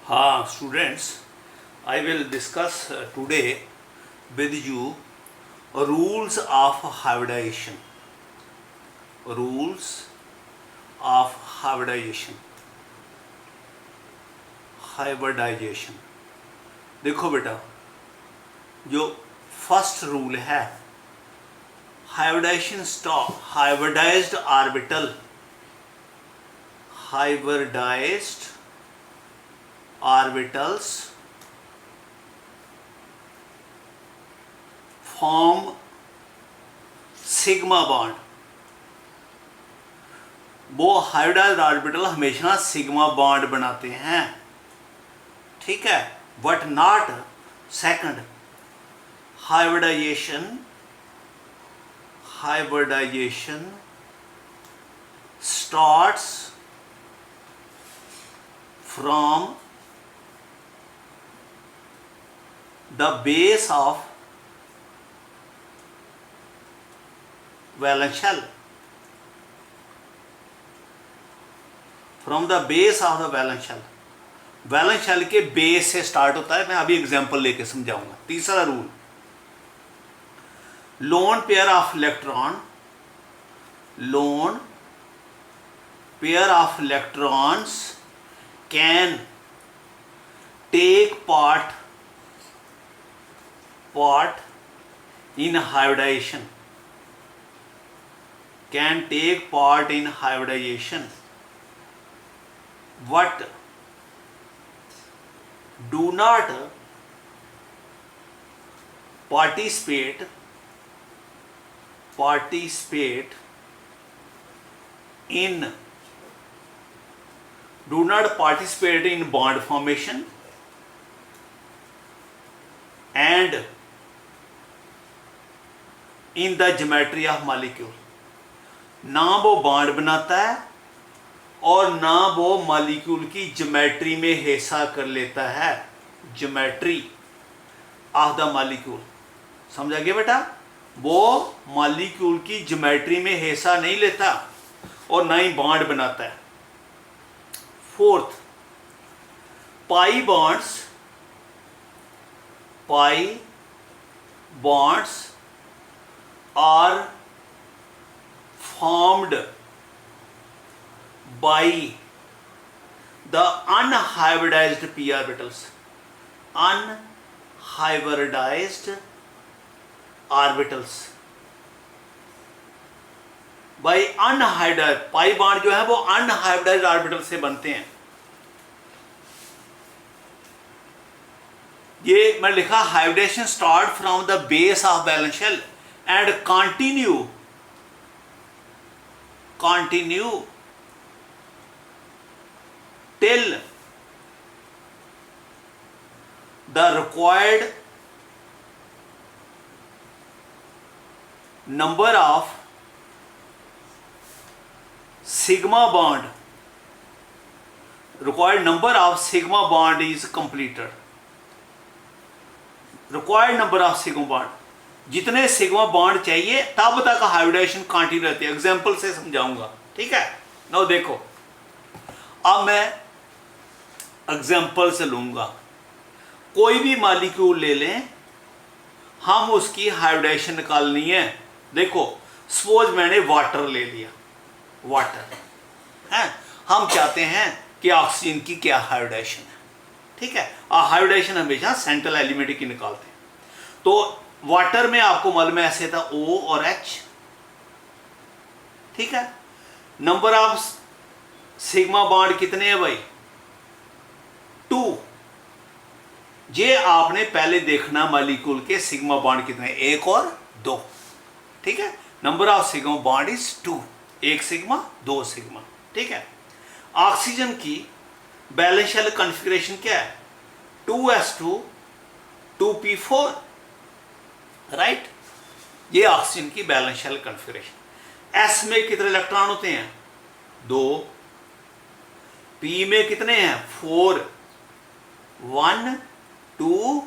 Students, I will discuss today with you rules of hybridization. Rules of hybridization. Hybridization. देखो बेटा, जो first rule है hybridisation stop hybridised orbitals form sigma bond. वो hybridised orbital हमेशा sigma bond बनाते हैं, ठीक है। But not second hybridization starts from the base of valence shell. From the base of the valence shell. Valence shell के base से start होता है। मैं अभी एग्जांपल लेके समझाऊंगा। तीसरा rule, lone pair of electrons can take part in hybridization. But do not participate in bond formation and in the geometry of molecule. ना वो बॉन्ड बनाता है और ना वो मॉलिक्यूल की ज्योमेट्री में हिस्सा कर लेता है। ज्योमेट्री ऑफ द मॉलिक्यूल, समझा गया बेटा? वो मॉलिक्यूल की ज्योमेट्री में हिस्सा नहीं लेता और ना ही बॉन्ड बनाता है। Fourth, pi bonds are formed by the unhybridized p orbitals. By unhybridized pi bond जो है वो अनहाइब्रिडाइज्ड ऑर्बिटल से बनते हैं। ये मैं लिखा hybridisation start from the base of valence shell and continue till the required number of sigma bond is completed. Required number of sigma bond, जितने सिग्मा बॉन्ड चाहिए तब तक हाइब्रिडाइजेशन कंटिन्यू रहती है। एग्जांपल से समझाऊंगा, ठीक है। नो देखो, अब मैं एग्जांपल से लूंगा। कोई भी मॉलिक्यूल ले लें, हम उसकी हाइब्रिडाइजेशन निकालनी है। देखो, सपोज मैंने वाटर ले लिया, वाटर है। हम चाहते हैं कि ऑक्सीजन की क्या हाइब्रिडाइजेशन है, ठीक है। हाइब्रिडाइजेशन हमेशा सेंट्रल एलिमेंट की निकालते हैं। तो वाटर में आपको मालूम है ऐसे था O और H, ठीक है। नंबर ऑफ सिग्मा बॉन्ड कितने हैं भाई? 2। ये आपने पहले देखना मॉलिक्यूल के सिग्मा बॉन्ड कितने, 1 और 2, ठीक है। Number of sigma bond is 2, 1 sigma 2 sigma, ठीक है। ऑक्सीजन की बैलेंस शेल कॉन्फ़िगरेशन क्या है? 2s2 2p4, right. ये ऑक्सीजन की बैलेंस शेल कॉन्फ़िगरेशन। एस में कितने इलेक्ट्रॉन होते हैं? 2। पी में कितने हैं? 4। 1 2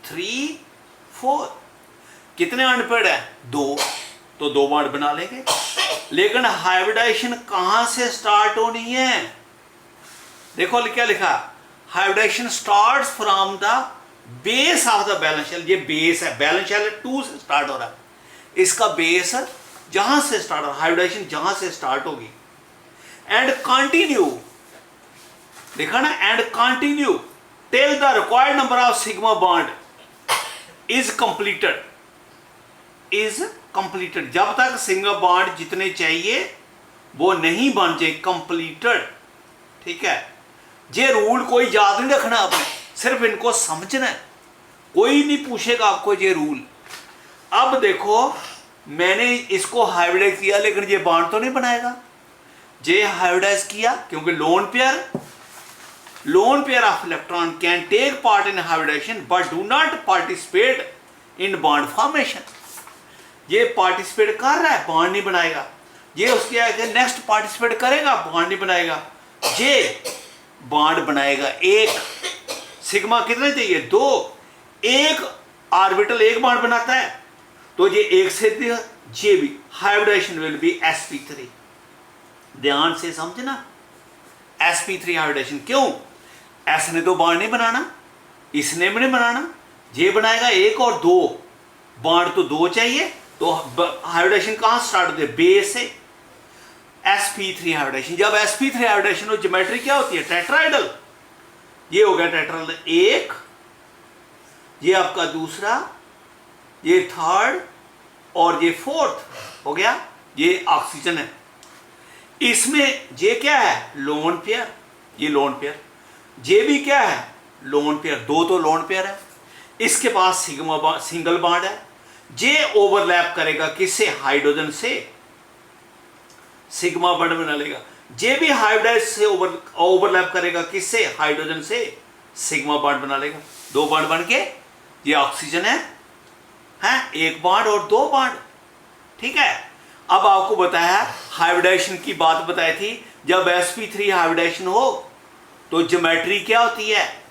3 4। कितने अनपेड है? 2। तो 2 बॉन्ड बना लेंगे। लेकिन हाइब्रिडाइजेशन कहां से स्टार्ट होनी है? देखो क्या लिखा, hybridisation starts from the base of the valence shell. ये बेस है, बैलेंस शेल 2 से स्टार्ट हो रहा है, इसका बेस जहां से स्टार्ट हो, हाइब्रिडेशन जहां से स्टार्ट होगी, एंड कंटिन्यू, देखा ना, and continue till the required number of sigma bond is completed, is completed, जब तक सिग्मा बॉन्ड जितने चाहिए वो नहीं बन जाए, कंप्लीटेड। ठीक है, ये रूल कोई याद नहीं रखना आपने, सिर्फ इनको समझना है, कोई नहीं पूछेगा आपको ये रूल। अब देखो मैंने इसको हाइब्रिडाइज किया, लेकिन ये बॉन्ड तो नहीं बनाएगा, ये हाइब्रिडाइज किया क्योंकि lone pair of electron can take part in hybridisation but do not participate in bond formation. ये पार्टिसिपेट कर रहा है, बॉन्ड नहीं बनाएगा, ये उसके आगे नेक्स्ट पार्टिसिपेट करेगा, बॉन्ड नहीं बनाएगा, ये बॉन्ड बनाएगा। एक सिग्मा कितने चाहिए, 2, एक ऑर्बिटल एक बॉन्ड बनाता है, तो ये एक से ये भी हाइब्रिडेशन विल बी sp3। ध्यान से समझना, sp3 हाइब्रिडेशन। क्यों, s ने तो बॉन्ड नहीं बनाना, इसने भी नहीं बनाना, ये बनाएगा 1 और 2, बॉन्ड तो 2 चाहिए, तो हाइब्रिडेशन कहां स्टार्ट होती है, बेस से, sp3 हाइब्रिडेशन। जब sp3 हाइब्रिडेशन हो, ज्योमेट्री क्या होती है, टेट्राइडल। ये हो गया टेट्राइडल 1, ये आपका दूसरा, ये थर्ड और ये फोर्थ हो गया, ये ऑक्सीजन है। इसमें ये क्या है, लोन पेयर, ये लोन पेयर, ये भी क्या है, लोन पेयर, 2 तो लोन पेयर है, इसके पास सिग्मा सिंगल बॉन्ड है, ये ओवरलैप करेगा किससे, हाइड्रोजन से, सिग्मा बॉन्ड बना लेगा, ये भी हाइब्रिडाइज से ओवरलैप करेगा किससे, हाइड्रोजन से, सिग्मा बॉन्ड बना लेगा, 2 बॉन्ड बन के, ये ऑक्सीजन है, 1 बॉन्ड और 2 बॉन्ड। ठीक है, अब आपको बताया हाइब्रिडाइजेशन की बात बताई थी, जब sp3 हाइब्रिडाइजेशन हो तो ज्योमेट्री क्या होती है,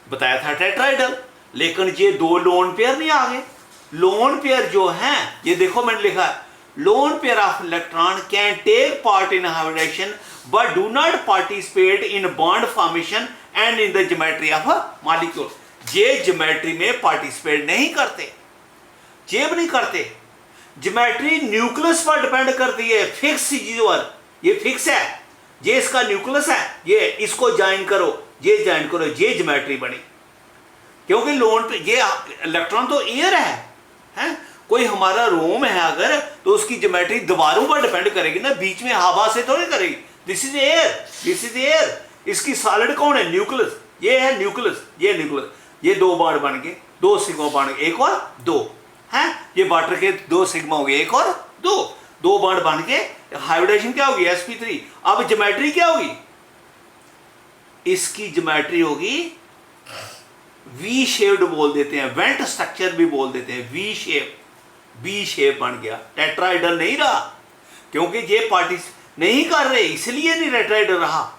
बताया था टेट्राइडल, लेकिन ये 2 लोन पेयर नहीं आ गए। लोन पेयर जो हैं, ये देखो मैंने लिखा है, lone pair of electron can take part in hybridisation but do not participate in bond formation and in the geometry of molecule. ये ज्योमेट्री में पार्टिसिपेट नहीं करते, जेब नहीं करते, ज्योमेट्री न्यूक्लियस पर डिपेंड करती है, फिक्स चीज पर, ये फिक्स है, ये इसका न्यूक्लियस है, ये इसको ज्वाइन करो, ये ज्वाइन करो, ये ज्योमेट्री बनी। क्योंकि लोन पे ये इलेक्ट्रॉन तो एयर है, कोई हमारा रोम है अगर, तो उसकी ज्योमेट्री दीवारों पर डिपेंड करेगी ना, बीच में हवा से थोड़ी करेगी। This is air, this is air, इसकी सॉलिड कौन है, न्यूक्लियस, ये है न्यूक्लियस, ये न्यूक्लियस, ये 2 बॉन्ड बन गए, 2 सिग्मा बॉन्ड, 1 और 2 हैं, ये वाटर के 2 सिग्मा हो गए, 1 और 2 बॉन्ड बन के हाइब्रिडेशन क्या होगी, sp3। अब ज्योमेट्री क्या होगी, इसकी ज्योमेट्री होगी वी शेप्ड बोल देते हैं, वेंट स्ट्रक्चर भी बोल देते हैं, वी शेप बन गया, टेट्राइडल नहीं रहा, क्योंकि ये पार्टी नहीं कर रहे इसलिए नहीं टेट्राइडल रहा।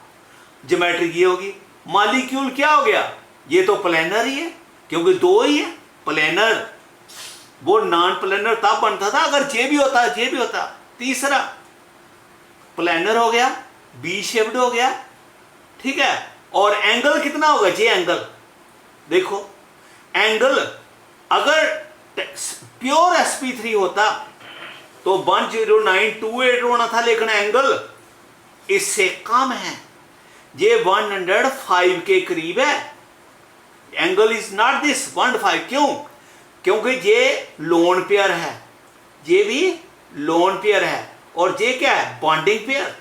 ज्योमेट्री ये होगी। मॉलिक्यूल क्या हो गया, ये तो प्लेनर ही है, क्योंकि 2 ही है, प्लेनर, वो नॉन प्लेनर तब बनता था अगर जे भी होता, जे भी होता। तीसरा प्लेनर हो गया, बी शेप्ड हो गया, ठीक है, और एंगल कितना होगा, जे एंगल, देखो एंगल अगर प्योर sp3 होता तो 10928 होना था, लेकिन एंगल इससे कम है, ये 105 के करीब है, एंगल इज नॉट दिस 105। क्यों, क्योंकि ये लोन पेयर है, ये भी लोन पेयर है, और ये क्या है, बॉन्डिंग पेयर।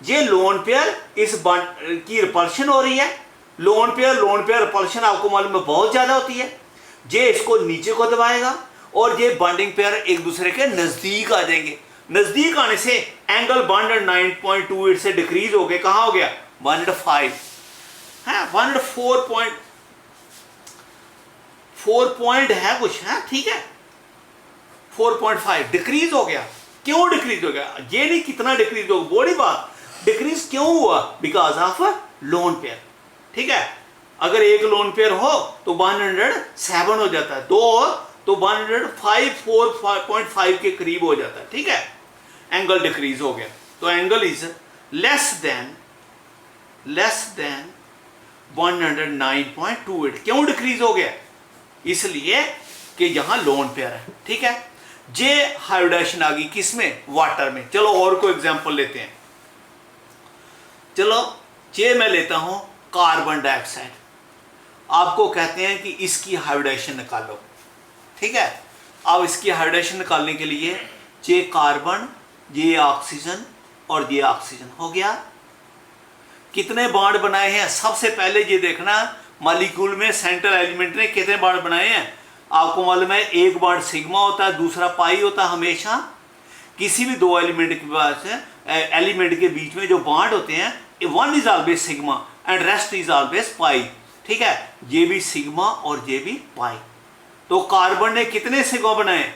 ये लोन पेयर इस बॉन्ड की रिपल्शन हो रही है, लोन पेयर रिपल्शन आपको मालूम है बहुत ज्यादा होती है, ये इसको नीचे को दबाएगा और ये बॉन्डिंग पेयर एक दूसरे के नजदीक आ जाएंगे। नजदीक आने से एंगल 109.28 से डिक्रीज हो गए, कहां हो गया 105 है, 104 पॉइंट है कुछ है, ठीक है, 4.5 डिक्रीज हो गया। क्यों डिक्रीज हो गया, ये नहीं कितना डिक्रीज हो गया, बड़ी बात, डिक्रीज क्यों हुआ, बिकॉज ऑफ लोन पेयर। ठीक है, अगर एक लोन पेयर हो तो 107 हो जाता है, 2 तो 105.5 के करीब हो जाता है, ठीक है, एंगल डिक्रीज हो गया। तो एंगल इज लेस देन 109.28। क्यों डिक्रीज हो गया? इसलिए कि यहां लोन पेयर है। ठीक है, जे हाइब्रिडाइजेशन आ गई किसमें? वाटर में। चलो और कोई एग्जांपल लेते हैं। चलो जे मैं लेता हूं कार्बन डाइऑक्साइड। आपको कहते हैं कि इसकी हाइब्रिडाइजेशन निकालो। ठीक है, अब इसकी हाइब्रिडाइजेशन निकालने के लिए जे कार्बन, ये ऑक्सीजन और ये ऑक्सीजन हो गया। कितने बॉन्ड बनाए हैं? सबसे पहले ये देखना मॉलिक्यूल में सेंट्रल एलिमेंट ने कितने बॉन्ड बनाए हैं। आपको मालूम है एक बॉन्ड सिग्मा होता है, दूसरा पाई होता है। हमेशा किसी भी दो एलिमेंट के पास एलिमेंट के बीच में जो बॉन्ड होते हैं, one is always sigma and rest is always pi. ठीक है, ये भी सिग्मा और ये भी पाई। तो कार्बन ने कितने सिग्मा बनाए?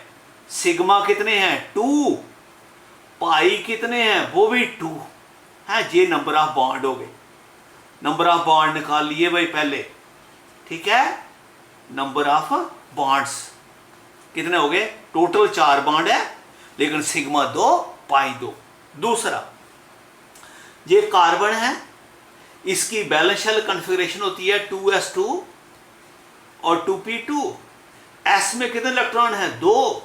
सिग्मा कितने हैं? 2। पाई कितने हैं? वो भी 2 है। ये नंबर ऑफ बॉन्ड हो गए। नंबर ऑफ बॉन्ड निकाल लिए भाई पहले। ठीक है, नंबर ऑफ बॉन्ड्स कितने हो गए? टोटल 4 बॉन्ड है, लेकिन सिग्मा 2 पाई 2। दूसरा, ये कार्बन है, इसकी बैलेंस शेल कॉन्फ़िगरेशन होती है 2s2 और 2p2। s में कितने इलेक्ट्रॉन हैं? 2।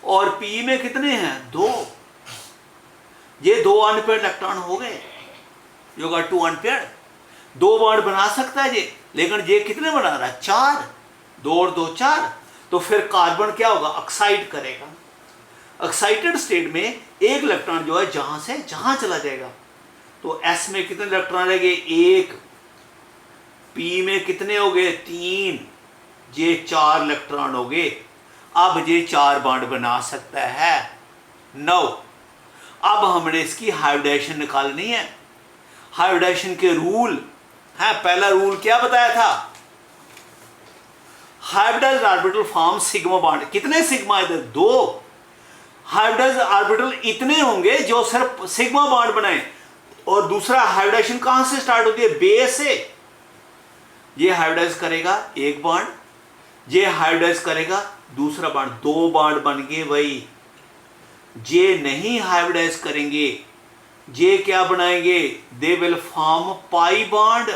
और p में कितने हैं? 2। ये 2 अनपेयर्ड इलेक्ट्रॉन हो गए, जो का 2 अनपेयर्ड। 2 बॉन्ड बना सकता है ये, लेकिन ये कितने बना रहा है? 4। 2 और 2 4। तो फिर कार्बन क्या होगा? ऑक्साइड करेगा। एक्साइटेड स्टेट में एक इलेक्ट्रॉन जो है जहां से जहां चला जाएगा। तो s में कितने इलेक्ट्रॉन रह गए? 1। p में कितने हो गए? 3। ये 4 इलेक्ट्रॉन हो गए। अब ये 4 बॉन्ड बना सकता है। 9। अब हमने इसकी हाइब्रिडाइजेशन निकालनी है। हाइब्रिडाइजेशन के रूल है। पहला रूल क्या बताया था? Hybridised orbital form sigma bond. कितने सिग्मा? इधर 2। हाइब्रिडाइज्ड ऑर्बिटल इतने होंगे जो सिर्फ सिग्मा बॉन्ड बनाए। और दूसरा, हाइब्रिडाइजेशन कहां से स्टार्ट होती है? बेस से। ये हाइब्रिडाइज करेगा एक बॉन्ड, ये हाइब्रिडाइज करेगा दूसरा बॉन्ड। 2 बॉन्ड बन गए भाई। जे नहीं हाइब्रिडाइज करेंगे, जे क्या बनाएंगे? दे विल फॉर्म पाई बॉन्ड।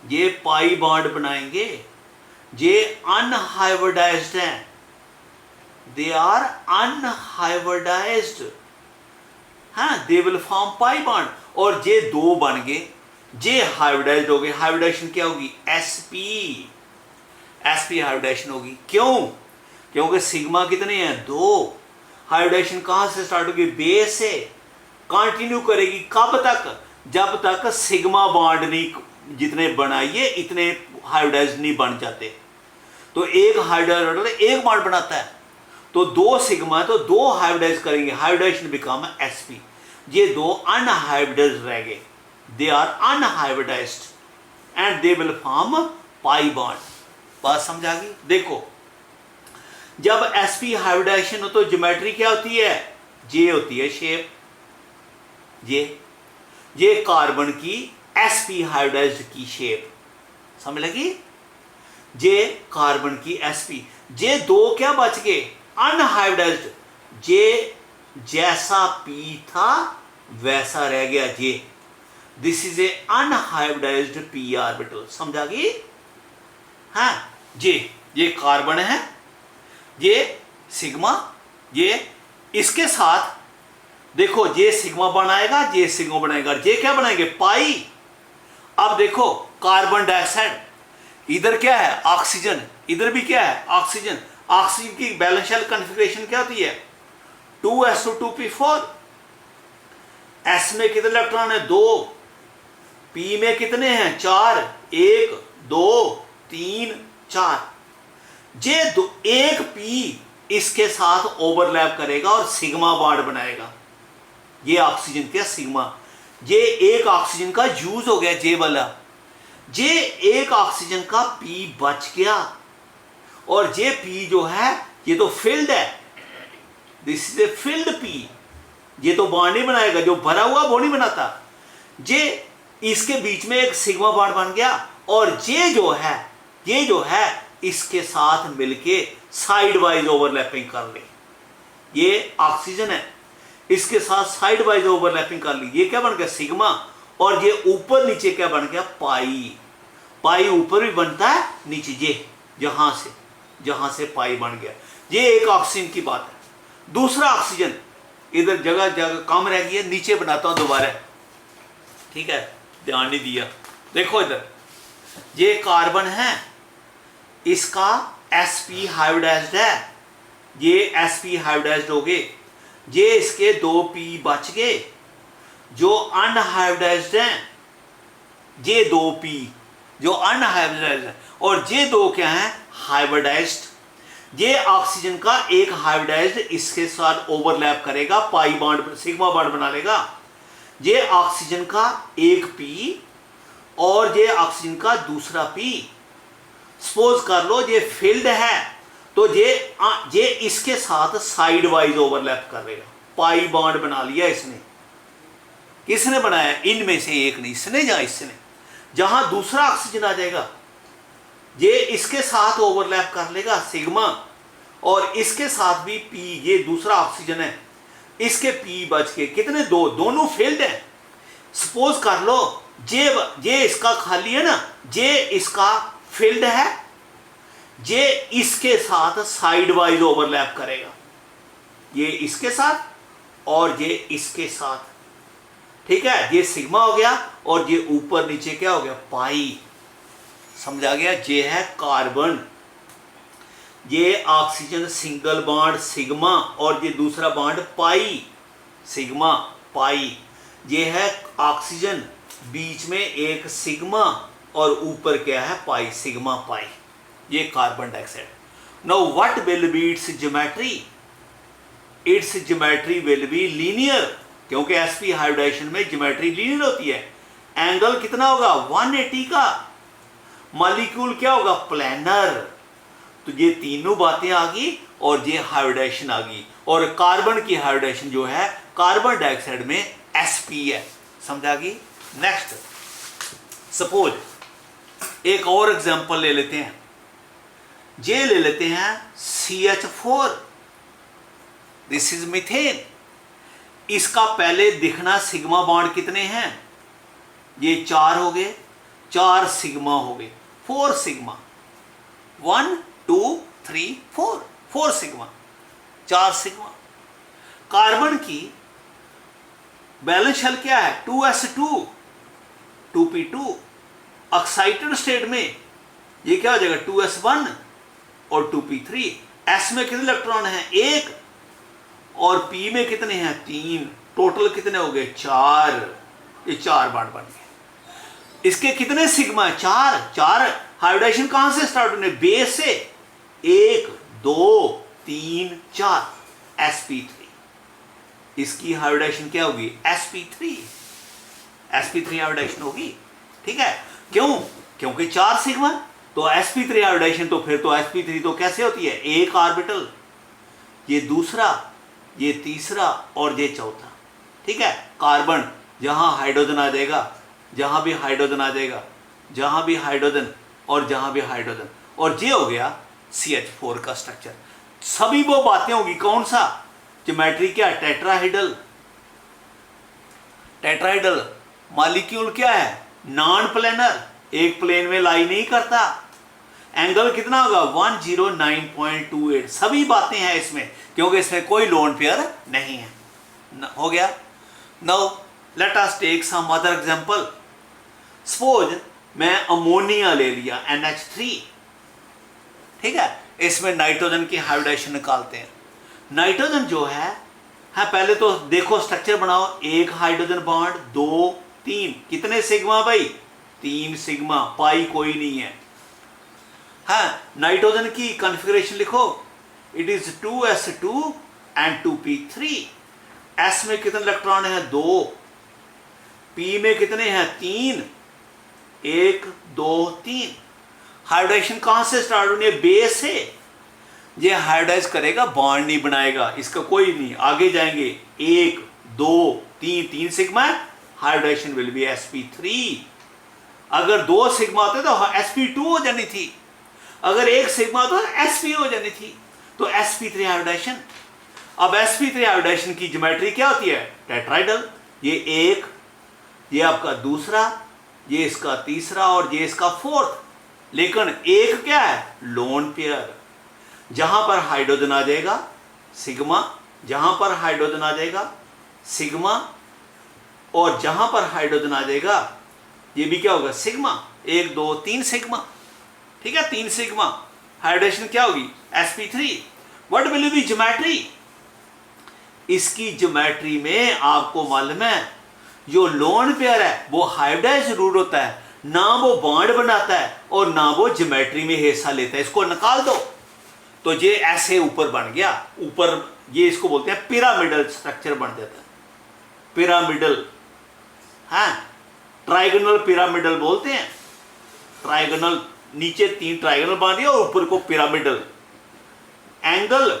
ये पाई बॉन्ड बनाएंगे। ये अनहाइब्रिडाइज्ड हैं, दे आर अनहाइब्रिडाइज्ड। हाँ, they will form pi bond. और ये 2 बन गए, ये हाइब्रिडाइज्ड हो गए। हाइब्रिडाइजेशन क्या होगी? sp। sp हाइब्रिडाइजेशन होगी। क्यों? क्योंकि सिग्मा कितने हैं? 2। हाइब्रिडाइजेशन कहां से स्टार्ट होगी? बेस से। कंटिन्यू करेगी कब तक? जब तक सिग्मा बॉन्ड नहीं जितने बनाइए इतने हाइब्रिडाइज नहीं बन जाते। तो एक हाइब्रिडाइज एक बॉन्ड बनाता है, तो 2 सिग्मा, तो 2 हाइब्रिडाइज करेंगे। Hybridisation become sp। ये 2 अनहाइब्रिडाइज्ड रह गए, they are unhybridised and they will form pi bond. बात समझ आ गई? देखो, जब sp हाइब्रिडाइजेशन हो तो ज्योमेट्री क्या होती है? जे होती है शेप। ये कार्बन की sp हाइब्रिडाइज्ड की शेप। समझ लगी? जे कार्बन की sp। जे 2 क्या बच गए? अनहाइब्रिडाइज्ड। जे जैसा p था वैसा रह गया जे। This is a unhybridised p orbital. समझा गई? हाँ, ये कार्बन है, ये सिग्मा, ये इसके साथ देखो ये सिग्मा बनाएगा, ये सिग्मा बनाएगा, ये क्या बनाएंगे? पाई। अब देखो कार्बन डाइऑक्साइड, इधर क्या है? ऑक्सीजन, इधर भी क्या है? ऑक्सीजन। ऑक्सीजन की बैलेंस शेल कॉन्फ़िगरेशन क्या होती है? 2s2 2p4। s में कितने इलेक्ट्रॉन है? 2। p में कितने हैं? 4। 1 2 3 4। जे 1 p इसके साथ ओवरलैप करेगा और सिग्मा बॉन्ड बनाएगा। ये ऑक्सीजन का सिग्मा। ये एक ऑक्सीजन का यूज हो गया जे वाला। जे एक ऑक्सीजन का p बच गया। और जे p जो है ये तो फिल्ड है। This is A field p। ये तो बॉन्ड नहीं बनाएगा, जो भरा हुआ वो नहीं बनाता। जे इसके बीच में एक सिग्मा बॉन्ड बन गया और ये जो है इसके साथ मिलके साइड वाइज ओवरलैपिंग कर ले। ये ऑक्सीजन है, इसके साथ साइड वाइज ओवरलैपिंग कर ली। ये क्या बन गया? सिग्मा। और ये ऊपर नीचे क्या बन गया, पाई। पाई ऊपर भी बनता है, नीचे ये जहां से पाई बन गया। ये एक ऑक्सीजन की बात है। दूसरा ऑक्सीजन, इधर जगह जगह कम रह गई है, नीचे बनाता हूं दोबारा, ठीक है, ध्यान नहीं दिया। देखो इधर ये कार्बन है, इसका sp हाइब्रिडाइज्ड है, ये sp हाइब्रिडाइज्ड हो गए, ये इसके 2p बच गए जो अनहाइब्रिडाइज्ड हैं, ये 2p जो अनहाइब्रिडाइज्ड है, और ये 2 क्या हैं, हाइब्रिडाइज्ड। ये ऑक्सीजन का एक हाइब्रिडाइज्ड इसके साथ ओवरलैप करेगा, पाई बॉन्ड सिग्मा बॉन्ड बना लेगा। ये ऑक्सीजन का एक p और ये ऑक्सीजन का दूसरा p। सपोज कर लो ये फील्ड है, तो ये इसके साथ साइड वाइज ओवरलैप करेगा, पाई बॉन्ड बना लिया इसने। किसने बनाया, इनमें से एक ने, इसने या इसने। जहां दूसरा ऑक्सीजन आ जाएगा, ये इसके साथ ओवरलैप कर लेगा सिग्मा, और इसके साथ भी p, ये दूसरा ऑक्सीजन है, इसके p बच के कितने, 2, दोनों फील्ड है। सपोज कर लो ये इसका खाली है ना, ये इसका फील्ड है, ये इसके साथ साइड वाइज ओवरलैप करेगा, ये इसके साथ और ये इसके साथ, ठीक है। ये सिग्मा हो गया और ये ऊपर नीचे क्या हो गया, पाई। समझा गया। ये है कार्बन, ये ऑक्सीजन सिंगल बॉन्ड सिग्मा और ये दूसरा बॉन्ड पाई, सिग्मा पाई। ये है ऑक्सीजन, बीच में एक सिग्मा और ऊपर क्या है, पाई, सिग्मा पाई। ये carbon dioxide. Now what will be it's geometry, it's geometry will be linear, क्योंकि sp हाइब्रिडाइजेशन में ज्योमेट्री लीनियर होती है। एंगल कितना होगा, 180 का। मॉलिक्यूल क्या होगा, प्लैनर। तो ये तीनों बातें आ गई और ये हाइब्रिडाइजेशन आ गई। और कार्बन की हाइब्रिडाइजेशन जो है कार्बन डाइऑक्साइड में sp है। समझा गई। नेक्स्ट, सपोज एक और एग्जांपल ले लेते हैं, ये ले लेते हैं CH4, दिस इज मीथेन। इसका पहले दिखना सिग्मा बॉन्ड कितने हैं, ये 4 हो गए, 4 सिग्मा हो गए, 4 सिग्मा, 1 2 3 4, 4 सिग्मा, 4 सिग्मा। कार्बन की बैलेंस शेल क्या है, 2s2 2p2। एक्साइटेड स्टेट में ये क्या हो जाएगा, 2s1 और 2p3। s में कितने इलेक्ट्रॉन हैं, 1, और p में कितने हैं, 3। टोटल कितने हो गए, 4। ये 4 बॉन्ड बन गए। इसके कितने सिग्मा है, 4। 4 हाइब्रिडाइजेशन कहां से स्टार्ट होने, बेस से, 1 2 3 4, sp3। इसकी हाइब्रिडाइजेशन क्या होगी, sp3 हाइब्रिडाइजेशन होगी, ठीक है। क्यों, क्योंकि 4 सिग्मा, तो sp3 हाइब्रिडाइजेशन, तो फिर तो sp3 तो कैसे होती है, एक ऑर्बिटल, ये दूसरा, ये तीसरा और ये चौथा, ठीक है। कार्बन जहां हाइड्रोजन आ जाएगा, जहां भी हाइड्रोजन आ जाएगा, जहां भी हाइड्रोजन और जहां भी हाइड्रोजन, और ये हो गया CH4 का स्ट्रक्चर। सभी वो बातें होगी, कौन सा, ज्योमेट्री क्या, टेट्राहेड्रल। टेट्राहेड्रल मॉलिक्यूल क्या है, नॉन प्लेनर, एक प्लेन में लाई नहीं करता। एंगल कितना होगा, 109.28। सभी बातें हैं इसमें, क्योंकि इसमें कोई लोन पेयर नहीं है। हो गया। Now let us take some other example. Suppose मैं अमोनिया ले लिया, NH3, ठीक है। इसमें नाइट्रोजन की हाइब्रिडाइजेशन निकालते हैं। नाइट्रोजन जो है पहले तो देखो स्ट्रक्चर बनाओ, एक हाइड्रोजन बॉन्ड, 2 3, कितने सिग्मा भाई, 3 सिग्मा, पाई कोई नहीं है। नाइट्रोजन की कॉन्फ़िगरेशन लिखो, it is 2s2 and 2p3। s में कितने इलेक्ट्रॉन है, 2। p में कितने हैं, 3, 1 2 3। हाइब्रिडाइजेशन कहां से स्टार्ट होनी है, बेस से। ये हाइब्रिडाइज करेगा, बॉन्ड नहीं बनाएगा, इसका कोई नहीं, आगे जाएंगे, 1 2 3, 3 sigma, hybridisation will be sp3। अगर 2 सिग्मा होते तो sp2 हो जानी थी, अगर 1 सिग्मा तो sp हो जानी थी, तो sp3 हाइब्रिडाइजेशन। अब sp3 हाइब्रिडाइजेशन की ज्योमेट्री क्या होती है, टेट्राहेड्रल। ये 1 ये आपका दूसरा, ये इसका तीसरा और ये इसका फोर्थ। लेकिन एक क्या है, लोन पेयर। जहां पर हाइड्रोजन आ जाएगा सिग्मा, जहां पर हाइड्रोजन आ जाएगा सिग्मा, और जहां पर हाइड्रोजन आ जाएगा ये भी क्या होगा, सिग्मा। 1 2 3 सिग्मा, ठीक है, 3 सिग्मा। हाइड्रेशन क्या होगी, sp3। What will be geometry, इसकी ज्योमेट्री में आपको मालूम है जो लोन पेयर है वो हाइब्रिडाइज्ड जरूर होता है, ना वो बॉन्ड बनाता है और ना वो ज्योमेट्री में हिस्सा लेता है। इसको निकाल दो तो ये ऐसे ऊपर बन गया, ऊपर ये इसको बोलते हैं पिरामिडल स्ट्रक्चर बन जाता है, पिरामिडल, हाँ, ट्राइगोनल पिरामिडल बोलते हैं। ट्राइगोनल, नीचे 3 ट्राइगोनल बन दिया और ऊपर को पिरामिडल। एंगल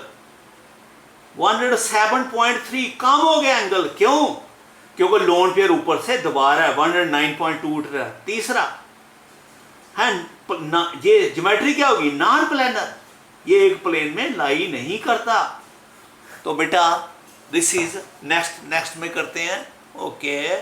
107.3 कम हो गया एंगल, क्यों, क्योंकि लोन पेयर ऊपर से दबा रहा है, 109.2 उठ रहा है। तीसरा है ये ज्योमेट्री क्या होगी, नॉन प्लेनर, ये एक प्लेन में लाई नहीं करता। तो बेटा दिस इज नेक्स्ट में करते हैं। ओके।